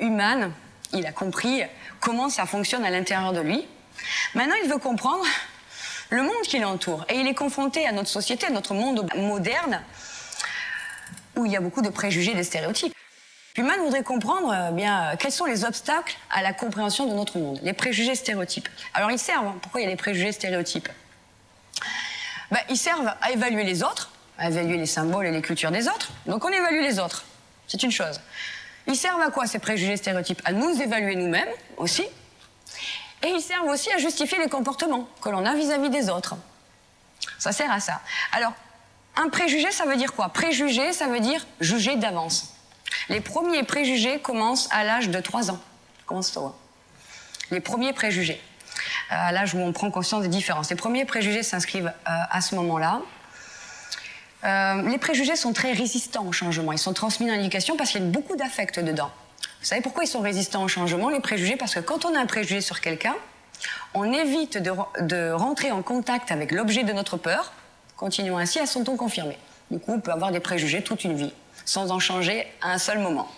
Human, il a compris comment ça fonctionne à l'intérieur de lui. Maintenant, il veut comprendre le monde qui l'entoure. Et il est confronté à notre société, à notre monde moderne, où il y a beaucoup de préjugés et de stéréotypes. Human voudrait comprendre quels sont les obstacles à la compréhension de notre monde, les préjugés et stéréotypes. Alors ils servent, pourquoi il y a les préjugés et stéréotypes? Ils servent à évaluer les autres, à évaluer les symboles et les cultures des autres. Donc on évalue les autres, c'est une chose. Ils servent à quoi ces préjugés et stéréotypes? À nous évaluer nous-mêmes aussi. Et ils servent aussi à justifier les comportements que l'on a vis-à-vis des autres. Ça sert à ça. Alors, un préjugé, ça veut dire quoi? Préjugé, ça veut dire juger d'avance. Les premiers préjugés commencent à l'âge de 3 ans. Commence tôt. Les premiers préjugés, à l'âge où on prend conscience des différences. Les premiers préjugés s'inscrivent à ce moment-là. Les préjugés sont très résistants au changement. Ils sont transmis dans l'éducation parce qu'il y a beaucoup d'affect dedans. Vous savez pourquoi ils sont résistants au changement, les préjugés? Parce que quand on a un préjugé sur quelqu'un, on évite de rentrer en contact avec l'objet de notre peur, continuant ainsi à son ton confirmé. Du coup, on peut avoir des préjugés toute une vie, sans en changer à un seul moment.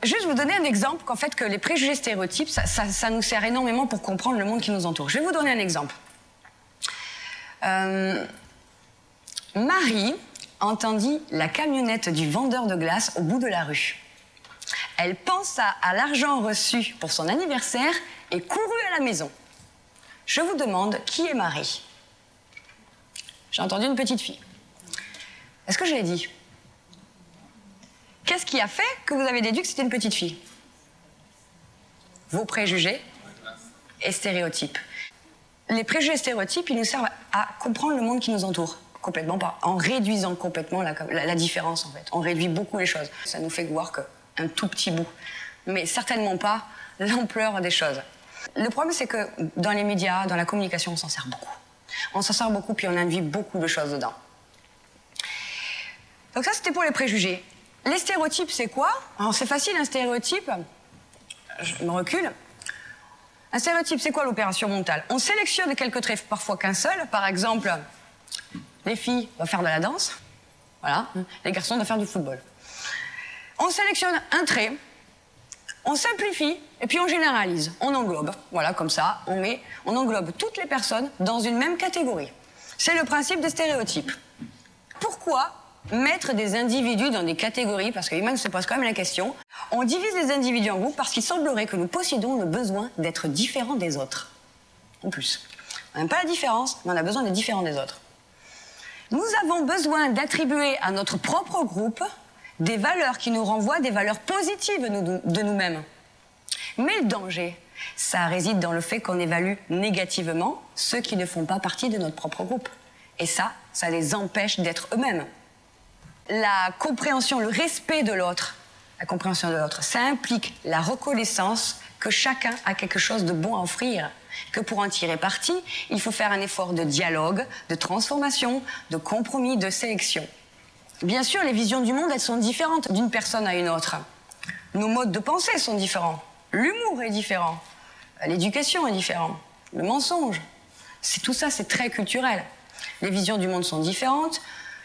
Juste vous donner un exemple qu'en fait, que les préjugés stéréotypes, ça nous sert énormément pour comprendre le monde qui nous entoure. Je vais vous donner un exemple. Marie entendit la camionnette du vendeur de glace au bout de la rue. Elle pensa à l'argent reçu pour son anniversaire et courut à la maison. Je vous demande, qui est Marie? J'ai entendu une petite fille. Est-ce que je l'ai dit? Qu'est-ce qui a fait que vous avez déduit que c'était une petite fille? Vos préjugés et stéréotypes. Les préjugés et stéréotypes, ils nous servent à comprendre le monde qui nous entoure. Complètement pas. En réduisant complètement la différence, en fait. On réduit beaucoup les choses. Ça nous fait voir qu'un tout petit bout. Mais certainement pas l'ampleur des choses. Le problème, c'est que dans les médias, dans la communication, on s'en sert beaucoup. On s'en sert beaucoup, puis on induit beaucoup de choses dedans. Donc ça, c'était pour les préjugés. Les stéréotypes, c'est quoi? Alors, c'est facile, un stéréotype. Je me recule. Un stéréotype, c'est quoi l'opération mentale? On sélectionne quelques traits, parfois qu'un seul. Par exemple, les filles doivent faire de la danse. Voilà. Les garçons doivent faire du football. On sélectionne un trait, on simplifie, et puis on généralise. On englobe. Voilà, comme ça, on englobe toutes les personnes dans une même catégorie. C'est le principe des stéréotypes. Pourquoi mettre des individus dans des catégories? Parce que Human se pose quand même la question. On divise les individus en groupes parce qu'il semblerait que nous possédons le besoin d'être différents des autres. En plus. On n'aime pas la différence, mais on a besoin d'être différents des autres. Nous avons besoin d'attribuer à notre propre groupe des valeurs qui nous renvoient des valeurs positives de nous-mêmes. Mais le danger, ça réside dans le fait qu'on évalue négativement ceux qui ne font pas partie de notre propre groupe. Et ça les empêche d'être eux-mêmes. La compréhension, le respect de l'autre, ça implique la reconnaissance que chacun a quelque chose de bon à offrir, que pour en tirer parti, il faut faire un effort de dialogue, de transformation, de compromis, de sélection. Bien sûr, les visions du monde, elles sont différentes d'une personne à une autre. Nos modes de pensée sont différents. L'humour est différent. L'éducation est différente. Le mensonge. Tout ça, c'est très culturel. Les visions du monde sont différentes.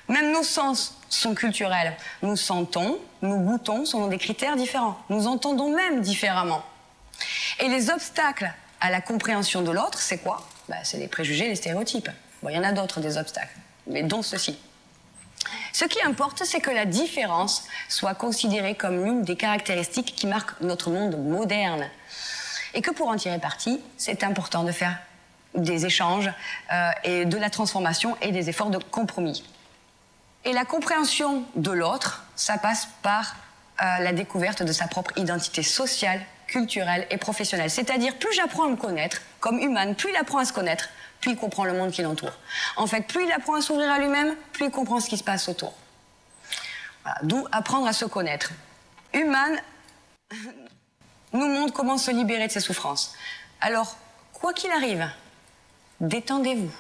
Même nos sens sont culturels. Nous sentons, nous goûtons selon des critères différents. Nous entendons même différemment. Et les obstacles à la compréhension de l'autre, c'est quoi? C'est les préjugés, les stéréotypes. Bon, il y en a d'autres des obstacles, mais dont ceux-ci. Ce qui importe, c'est que la différence soit considérée comme l'une des caractéristiques qui marquent notre monde moderne. Et que pour en tirer parti, c'est important de faire des échanges et de la transformation et des efforts de compromis. Et la compréhension de l'autre, ça passe par la découverte de sa propre identité sociale, culturelle et professionnelle. C'est-à-dire, plus j'apprends à me connaître, comme Human, plus il apprend à se connaître, plus il comprend le monde qui l'entoure. En fait, plus il apprend à s'ouvrir à lui-même, plus il comprend ce qui se passe autour. Voilà, d'où apprendre à se connaître. Human nous montre comment se libérer de ses souffrances. Alors, quoi qu'il arrive, détendez-vous.